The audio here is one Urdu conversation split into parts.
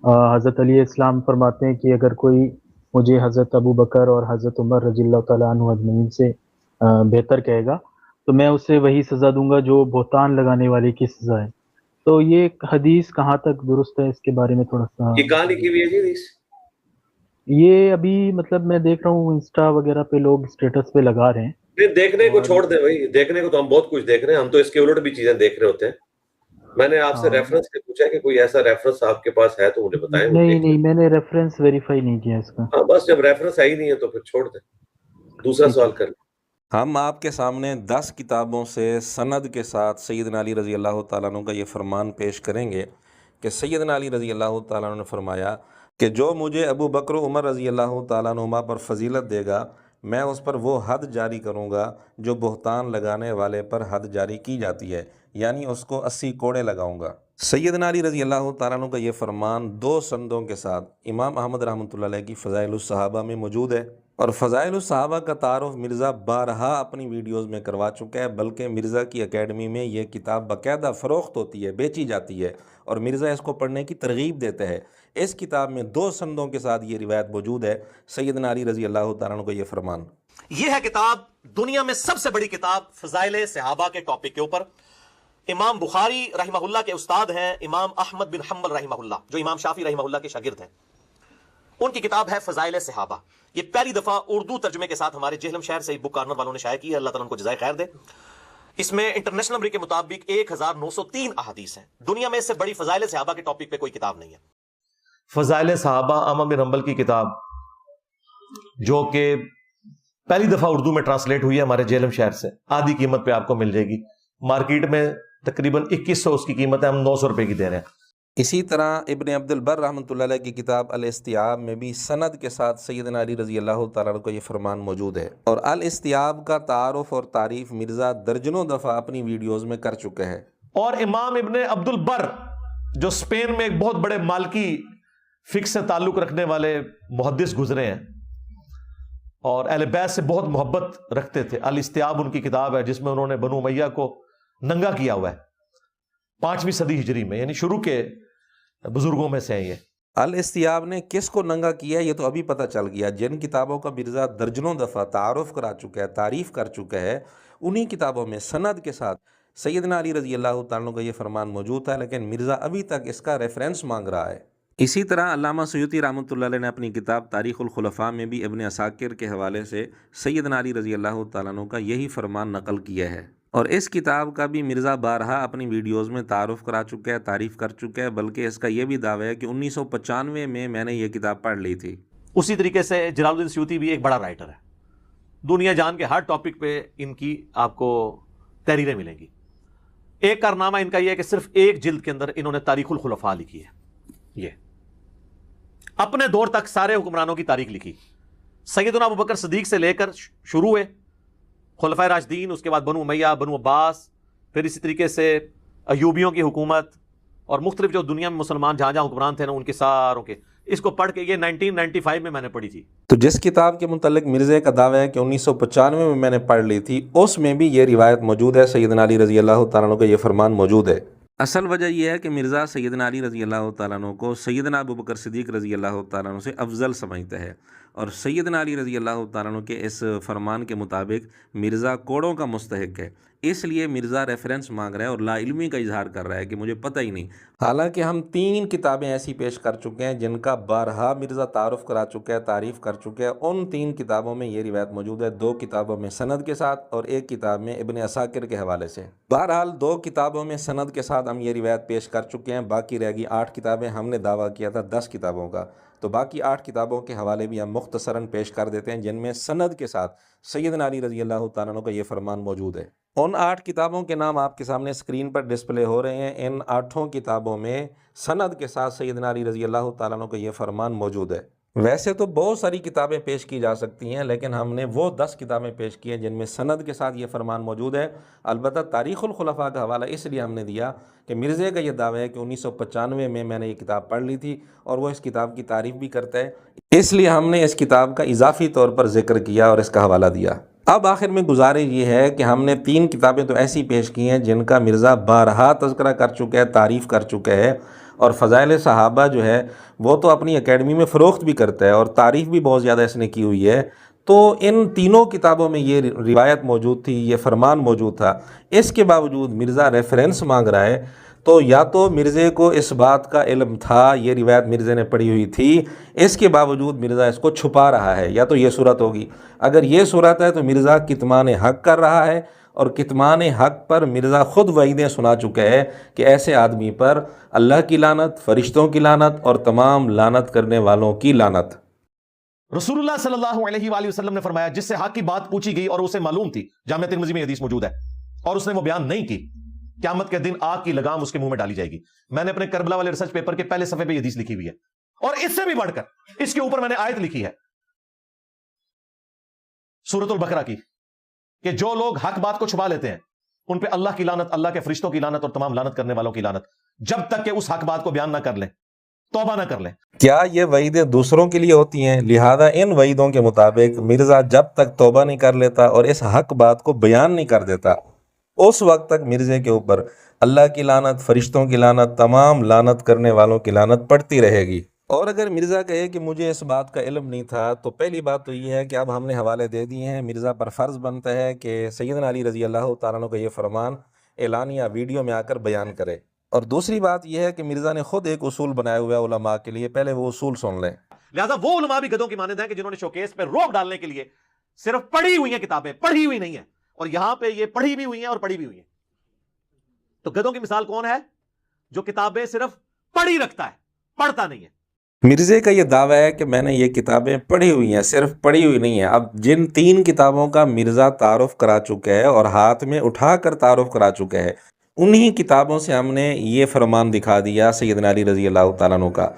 حضرت علیہ السلام فرماتے ہیں کہ اگر کوئی مجھے حضرت ابو بکر اور حضرت عمر رضی اللہ تعالیٰ عنہ اجمعین سے بہتر کہے گا تو میں اسے وہی سزا دوں گا جو بہتان لگانے والے کی سزا ہے۔ تو یہ حدیث کہاں تک درست ہے، اس کے بارے میں تھوڑا سا یہ کہاں لکھی ہوئی ہے جی حدیث؟ یہ ابھی مطلب میں دیکھ رہا ہوں انسٹا وغیرہ پہ لوگ اسٹیٹس پہ لگا رہے ہیں۔ نہیں، دیکھنے کو چھوڑ دیں بھائی، دیکھنے کو تو ہم بہت کچھ دیکھ رہے ہیں، ہم تو اس کے الٹ بھی چیزیں دیکھ رہے ہوتے ہیں۔ میں نے آپ سے ریفرنس سے پوچھا کہ کوئی ایسا ریفرنس آپ کے پاس ہے تو مجھے بتائیں، وہ دیکھ نہیں لیں۔ میں نے ریفرنس ویریفائی نہیں کیا اس کا۔ ہاں بس جب ریفرنس ہے ہی نہیں ہے تو پھر چھوڑ دیں، دوسرا ٹھیک ہے۔ سوال کر لیں۔ ہم آپ کے سامنے 10 کتابوں سے سند کے ساتھ سیدنا علی رضی اللہ تعالیٰ عنہ کا یہ فرمان پیش کریں گے کہ سیدنا علی رضی اللہ تعالیٰ عنہ نے فرمایا کہ جو مجھے ابو بکر و عمر رضی اللہ تعالیٰ عنہما پر فضیلت دے گا، میں اس پر وہ حد جاری کروں گا جو بہتان لگانے والے پر حد جاری کی جاتی ہے، یعنی اس کو 80 کوڑے لگاؤں گا۔ سیدنا علی رضی اللہ تعالیٰ عنہ کا یہ فرمان 2 سندوں کے ساتھ امام احمد رحمۃ اللہ علیہ کی فضائل الصحابہ میں موجود ہے، اور فضائل الصحابہ کا تعارف مرزا بارہا اپنی ویڈیوز میں کروا چکا ہے، بلکہ مرزا کی اکیڈمی میں یہ کتاب باقاعدہ فروخت ہوتی ہے، بیچی جاتی ہے، اور مرزا اس کو پڑھنے کی ترغیب دیتے ہیں۔ اس کتاب میں 2 سندوں کے ساتھ یہ روایت موجود ہے، سیدنا علی رضی اللہ تعالیٰ عنہ کا یہ فرمان۔ یہ ہے کتاب، دنیا میں سب سے بڑی کتاب فضائل صحابہ کے ٹاپک کے اوپر۔ امام بخاری رحمہ اللہ کے استاد ہیں امام احمد بن حنبل رحمہ اللہ، جو امام شافعی رحمہ اللہ کے شاگرد ہیں۔ ان کی کتاب ہے فضائل صحابہ۔ یہ پہلی دفعہ اردو ترجمے کے ساتھ ہمارے جہلم شہر سے بک کارنر والوں نے شائع کی ہے، اللہ تعالیٰ ان کو جزائے خیر دے۔ اس میں انٹرنیشنل نمبر کے مطابق 1903 احادیث ہیں۔ دنیا میں اس سے بڑی فضائل صحابہ کے ٹاپک پہ کوئی کتاب نہیں ہے۔ فضائل صحابہ احمد بن حنبل کی کتاب، جو کہ پہلی دفعہ اردو میں ٹرانسلیٹ ہوئی ہے ہمارے جہلم شہر سے، آدھی قیمت پہ آپ کو مل جائے گی۔ مارکیٹ میں تقریباً 2100 اس کی قیمت ہے، ہم 900 روپے کی دے رہے ہیں۔ اسی طرح ابن عبد البر رحمۃ اللہ علیہ کی کتاب الاستیاب میں بھی سند کے ساتھ سیدنا علی رضی اللہ تعالیٰ عنہ کا یہ فرمان موجود ہے، اور الاستیاب کا تعارف اور تعریف مرزا درجنوں دفعہ اپنی ویڈیوز میں کر چکے ہیں۔ اور امام ابن عبد البر، جو اسپین میں ایک بہت بڑے مالکی فقہ سے تعلق رکھنے والے محدث گزرے ہیں اور اہل بیت سے بہت محبت رکھتے تھے، الاستیاب ان کی کتاب ہے جس میں انہوں نے بنو امیہ کو ننگا کیا ہوا ہے 5ویں صدی ہجری میں، یعنی شروع کے بزرگوں میں سے ہیں یہ۔ الاستیاب نے کس کو ننگا کیا ہے یہ تو ابھی پتہ چل گیا۔ جن کتابوں کا مرزا درجنوں دفعہ تعارف کرا چکا ہے، تعریف کر چکا ہے، انہی کتابوں میں سند کے ساتھ سیدنا علی رضی اللہ تعالیٰ عنہ کا یہ فرمان موجود تھا، لیکن مرزا ابھی تک اس کا ریفرنس مانگ رہا ہے۔ اسی طرح علامہ سیوطی رحمۃ اللہ علیہ نے اپنی کتاب تاریخ الخلفاء میں بھی ابن عساکر کے حوالے سے سیدنا علی رضی اللہ تعالیٰ عنہ کا یہی فرمان نقل کیا ہے، اور اس کتاب کا بھی مرزا بارہا اپنی ویڈیوز میں تعارف کرا چکا ہے، تعریف کر چکا ہے، بلکہ اس کا یہ بھی دعویٰ ہے کہ 1995 میں میں نے یہ کتاب پڑھ لی تھی۔ اسی طریقے سے جلال الدین سیوطی بھی ایک بڑا رائٹر ہے، دنیا جان کے ہر ٹاپک پہ ان کی آپ کو تحریریں ملیں گی۔ ایک کارنامہ ان کا یہ ہے کہ صرف ایک جلد کے اندر انہوں نے تاریخ الخلفاء لکھی ہے، یہ اپنے دور تک سارے حکمرانوں کی تاریخ لکھی، سیدنا ابو بکر صدیق سے لے کر شروع ہوئے، خلفائے راشدین، اس کے بعد بنو امیہ، بنو عباس، پھر اسی طریقے سے ایوبیوں کی حکومت، اور مختلف جو دنیا میں مسلمان جہاں جہاں حکمران تھے نا ان کے ساروں کے، اس کو پڑھ کے یہ 1995 میں نے پڑھی تھی۔ تو جس کتاب کے متعلق مرزا کا دعویٰ ہے کہ 1995 میں نے پڑھ لی تھی، اس میں بھی یہ روایت موجود ہے، سیدنا علی رضی اللہ تعالیٰ عنہ کا یہ فرمان موجود ہے۔ اصل وجہ یہ ہے کہ مرزا سیدنا علی رضی اللہ تعالیٰ عنہ کو سیدنا ابو بکر صدیق رضی اللہ تعالیٰ عنہ سے افضل سمجھتا ہے، اور سیدنا علی رضی اللہ تعالیٰ عنہ کے اس فرمان کے مطابق مرزا کوڑوں کا مستحق ہے، اس لیے مرزا ریفرنس مانگ رہا ہے اور لا علمی کا اظہار کر رہا ہے کہ مجھے پتہ ہی نہیں۔ حالانکہ ہم 3 کتابیں ایسی پیش کر چکے ہیں جن کا بارہا مرزا تعارف کرا چکا ہے، تعریف کر چکا ہے۔ ان 3 کتابوں میں یہ روایت موجود ہے، 2 کتابوں میں سند کے ساتھ اور 1 کتاب میں ابن عساکر کے حوالے سے۔ بہرحال 2 کتابوں میں سند کے ساتھ ہم یہ روایت پیش کر چکے ہیں، باقی رہ گئی 8 کتابیں۔ ہم نے دعویٰ کیا تھا 10 کتابوں کا، تو باقی 8 کتابوں کے حوالے بھی ہم مختصراً پیش کر دیتے ہیں، جن میں سند کے ساتھ سیدنا علی رضی اللہ تعالیٰ عنہ کا یہ فرمان موجود ہے۔ ان 8 کتابوں کے نام آپ کے سامنے اسکرین پر ڈسپلے ہو رہے ہیں۔ ان 8 کتابوں میں سند کے ساتھ سیدنا علی رضی اللہ تعالیٰ عنہ کا یہ فرمان موجود ہے۔ ویسے تو بہت ساری کتابیں پیش کی جا سکتی ہیں، لیکن ہم نے وہ 10 کتابیں پیش کی ہیں جن میں سند کے ساتھ یہ فرمان موجود ہے۔ البتہ تاریخ الخلفاء کا حوالہ اس لیے ہم نے دیا کہ مرزا کا یہ دعویٰ ہے کہ 1995 میں نے یہ کتاب پڑھ لی تھی، اور وہ اس کتاب کی تعریف بھی کرتا ہے، اس لیے ہم نے اس کتاب کا اضافی طور پر ذکر کیا اور اس کا حوالہ دیا۔ اب آخر میں گزارش یہ ہے کہ ہم نے 3 کتابیں تو ایسی پیش کی ہیں جن کا مرزا بارہا تذکرہ کر چکا ہے، تعریف کر چکا ہے، اور فضائل صحابہ جو ہے وہ تو اپنی اکیڈمی میں فروخت بھی کرتا ہے اور تعریف بھی بہت زیادہ اس نے کی ہوئی ہے. تو ان تینوں کتابوں میں یہ روایت موجود تھی, یہ فرمان موجود تھا. اس کے باوجود مرزا ریفرنس مانگ رہا ہے. تو یا تو مرزے کو اس بات کا علم تھا, یہ روایت مرزے نے پڑھی ہوئی تھی, اس کے باوجود مرزا اس کو چھپا رہا ہے, یا تو یہ صورت ہوگی. اگر یہ صورت ہے تو مرزا کتمان حق کر رہا ہے, اور کتمان حق پر مرزا خود وعیدیں سنا چکا ہے کہ ایسے آدمی پر اللہ کی لعنت, فرشتوں کی لعنت اور تمام لعنت کرنے والوں کی لعنت. رسول اللہ صلی اللہ علیہ وآلہ وسلم نے فرمایا جس سے حق کی بات پوچھی گئی اور اسے معلوم تھی, جامع ترمذی میں حدیث موجود ہے, اور اس نے وہ بیان نہیں کی, قیامت کے دن آگ کی لگام اس کے منہ میں ڈالی جائے گی. میں نے اپنے کربلا والے ریسرچ پیپر کے پہلے صفحے پہ یہ حدیث لکھی ہوئی ہے, اور اس سے بھی بڑھ کر اس کے اوپر میں نے آیت لکھی ہے سورۃ البقرہ کی, کہ جو لوگ حق بات کو چھپا لیتے ہیں ان پہ اللہ کی لعنت, اللہ کے فرشتوں کی لعنت اور تمام لعنت کرنے والوں کی لعنت, جب تک کہ اس حق بات کو بیان نہ کر لیں, توبہ نہ کر لیں. کیا یہ وعیدیں دوسروں کے لیے ہوتی ہیں؟ لہذا ان وعیدوں کے مطابق مرزا جب تک توبہ نہیں کر لیتا اور اس حق بات کو بیان نہیں کر دیتا, اس وقت تک مرزے کے اوپر اللہ کی لعنت, فرشتوں کی لعنت, تمام لعنت کرنے والوں کی لعنت پڑتی رہے گی. اور اگر مرزا کہے کہ مجھے اس بات کا علم نہیں تھا, تو پہلی بات تو یہ ہے کہ اب ہم نے حوالے دے دیے ہیں, مرزا پر فرض بنتا ہے کہ سیدنا علی رضی اللہ تعالیٰ عنہ کا یہ فرمان اعلانیہ ویڈیو میں آ کر بیان کرے. اور دوسری بات یہ ہے کہ مرزا نے خود ایک اصول بنایا ہوا ہے علماء کے لیے, پہلے وہ اصول سن لیں. لہذا وہ علماء بھی گدوں کی مانند ہیں کہ جنہوں نے شوکیس پہ روک ڈالنے کے لیے صرف پڑھی ہوئی ہیں کتابیں, پڑھی ہوئی نہیں ہیں, اور یہاں پہ یہ پڑھی بھی ہوئی ہیں اور پڑھی بھی ہوئی ہیں. تو گدوں کی مثال کون ہے؟ جو کتابیں صرف پڑھی رکھتا ہے, پڑھتا نہیں ہے. مرزے کا یہ دعویٰ ہے کہ میں نے یہ کتابیں پڑھی ہوئی ہیں, صرف پڑھی ہوئی نہیں ہیں. اب جن 3 کتابوں کا مرزا تعارف کرا چکا ہے اور ہاتھ میں اٹھا کر تعارف کرا چکا ہے, انہی کتابوں سے ہم نے یہ فرمان دکھا دیا سیدنا علی رضی اللہ تعالیٰ عنہ کا.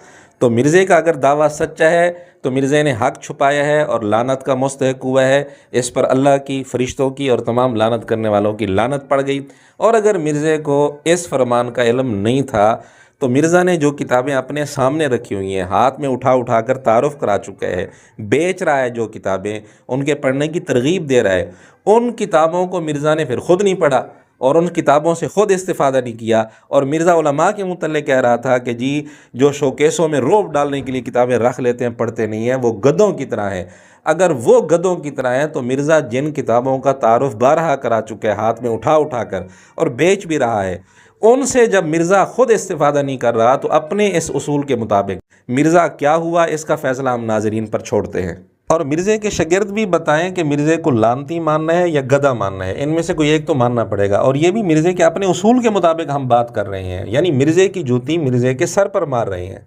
تو مرزے کا اگر دعویٰ سچا ہے تو مرزے نے حق چھپایا ہے اور لعنت کا مستحق ہوا ہے, اس پر اللہ کی, فرشتوں کی اور تمام لعنت کرنے والوں کی لعنت پڑ گئی. اور اگر مرزے کو اس فرمان کا علم نہیں تھا تو مرزا نے جو کتابیں اپنے سامنے رکھی ہوئی ہیں, ہاتھ میں اٹھا اٹھا کر تعارف کرا چکا ہے, بیچ رہا ہے جو کتابیں, ان کے پڑھنے کی ترغیب دے رہا ہے, ان کتابوں کو مرزا نے پھر خود نہیں پڑھا اور ان کتابوں سے خود استفادہ نہیں کیا. اور مرزا علماء کے متعلق کہہ رہا تھا کہ جی جو شوکیسوں میں روب ڈالنے کے لیے کتابیں رکھ لیتے ہیں, پڑھتے نہیں ہیں, وہ گدوں کی طرح ہیں. اگر وہ گدوں کی طرح ہیں تو مرزا جن کتابوں کا تعارف بارہا کرا چکا ہے ہاتھ میں اٹھا اٹھا کر اور بیچ بھی رہا ہے, ان سے جب مرزا خود استفادہ نہیں کر رہا تو اپنے اس اصول کے مطابق مرزا کیا ہوا, اس کا فیصلہ ہم ناظرین پر چھوڑتے ہیں. اور مرزے کے شاگرد بھی بتائیں کہ مرزے کو لانتی ماننا ہے یا گدھا ماننا ہے, ان میں سے کوئی ایک تو ماننا پڑے گا. اور یہ بھی مرزے کے اپنے اصول کے مطابق ہم بات کر رہے ہیں, یعنی مرزے کی جوتی مرزے کے سر پر مار رہے ہیں.